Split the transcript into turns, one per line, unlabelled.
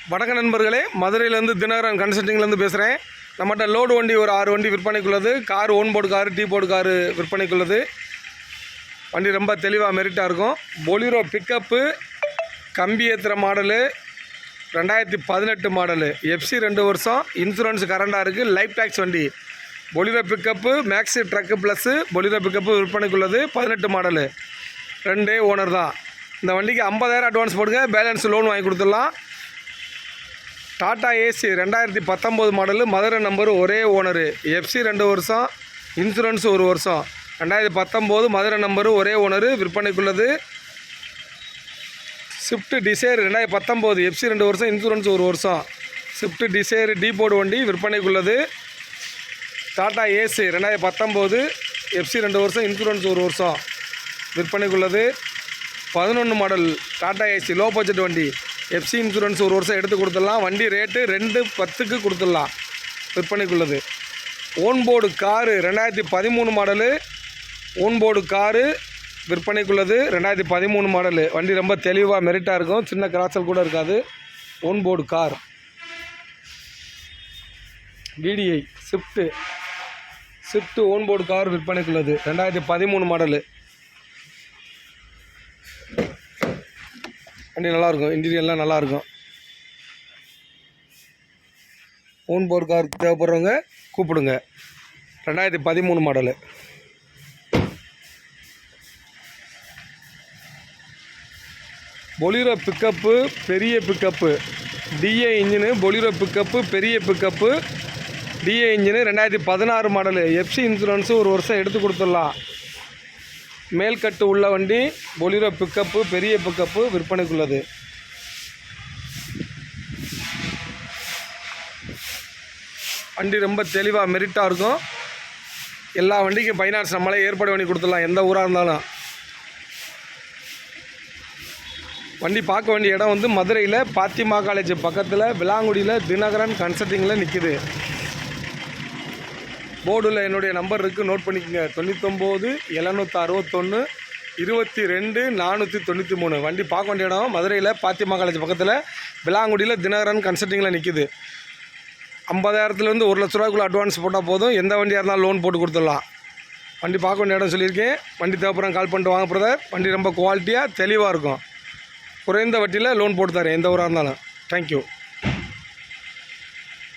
வணக்க நண்பர்களே, மதுரையிலேருந்து தினகரன் கன்சல்டிங்லேருந்து பேசுகிறேன். நம்மகிட்ட லோடு வண்டி ஒரு 6 வண்டி விற்பனைக்குள்ளது. Car own board car, T board car விற்பனைக்குள்ளது. வண்டி ரொம்ப தெளிவாக மெரிட்டாக இருக்கும். பொலிரோ பிக்கப்பு, கம்பி ஏற்றுற மாடலு, 2018 மாடலு, எஃப்சி 2 வருஷம், இன்சூரன்ஸ் கரண்டாக இருக்குது, லைஃப் டேக்ஸ் வண்டி. Bolero pickup maxi truck plus Bolero pickup விற்பனைக்குள்ளது. 18 மாடலு, 2 ஓனர் தான். இந்த வண்டிக்கு 50,000 அட்வான்ஸ் போடுங்க, பேலன்ஸ் லோன் வாங்கி கொடுத்துடலாம். Tata AC 2019 model, Madurai number, ஒரே ஓனரு, எஃப்சி 2 வருஷம், இன்சூரன்ஸ் 1 வருஷம், 2019 மதுரை நம்பரு, ஒரே ஓனரு, விற்பனைக்குள்ளது. ஸ்விஃப்ட் டிசைர் 2019, எஃப்சி 2 வருஷம், இன்சூரன்ஸ் 1 வருஷம், ஸ்விஃப்ட் டிசைர் டீ போர்டு வண்டி விற்பனைக்குள்ளது. டாடா ஏசி 2019, எஃப்சி 2 வருஷம், இன்சூரன்ஸ் 1 வருஷம், விற்பனைக்குள்ளது. 11 model Tata AC low budget வண்டி, எஃப்சி இன்சூரன்ஸ் 1 வருஷம் எடுத்து கொடுத்துடலாம். வண்டி ரேட்டு 210க்கு கொடுத்துடலாம், விற்பனைக்குள்ளது. Own board car 2013 model, own board car விற்பனைக்குள்ளது. 2013 மாடலு, வண்டி ரொம்ப தெளிவாக மெரிட்டாக இருக்கும், சின்ன கிராச்சல் கூட இருக்காது. Own board car. VDI Swift own board car விற்பனைக்குள்ளது. 2013 மாடலு. வண்டி நல்லாயிருக்கும், இன்டீரியர்லாம் நல்லாயிருக்கும். ஓன் போர்டு கார் தேவைப்படுறவங்க கூப்பிடுங்க. 2013 மாடலு. பொலிரோ பிக்கப்பு பெரிய pickup, DA engine, Bolero pickup பெரிய pickup, DA engine, 2016 model, FC insurance 1 வருஷம் எடுத்து கொடுத்துடலாம். மேல்கட்டு உள்ள வண்டி, பொலிரோ பிக்கப்பு பெரிய பிக்கப்பு விற்பனைக்குள்ளது. வண்டி ரொம்ப தெளிவாக மெரிட்டாக இருக்கும். எல்லா வண்டிக்கும் ஃபைனான்ஸ் நம்மளே ஏற்பாடு பண்ணி கொடுத்துடலாம், எந்த ஊராக இருந்தாலும். வண்டி பார்க்க வேண்டிய இடம் வந்து மதுரையில் பாத்திமா காலேஜ் பக்கத்தில் விளாங்குடியில் தினகரன் கன்சல்டிங்கில் நிற்கிது. போர்டில் என்னுடைய நம்பர் இருக்குது, நோட் பண்ணிக்கோங்க. 99 761 22 493. வண்டி பார்க்க வேண்டிய இடம் மதுரையில் பாத்திமா காலேஜ் பக்கத்தில் விளாங்குடியில் தினகரன் கன்சல்டிங்கில் நிற்கிது. 50,000லேருந்து 1 லட்ச ரூபாய்க்குள்ளே அட்வான்ஸ் போட்டால் போதும், எந்த வண்டியாக இருந்தாலும் லோன் போட்டு கொடுத்துடலாம். வண்டி பார்க்க வேண்டிய இடம் சொல்லியிருக்கேன். வண்டி தேவைப்படுறாங்க கால் பண்ணிட்டு வாங்க பிரதர். வண்டி ரொம்ப குவாலிட்டியாக தெளிவாக இருக்கும். குறைந்த வட்டியில் லோன் போட்டு தரேன், எந்த ஊராக இருந்தாலும். தேங்க்யூ.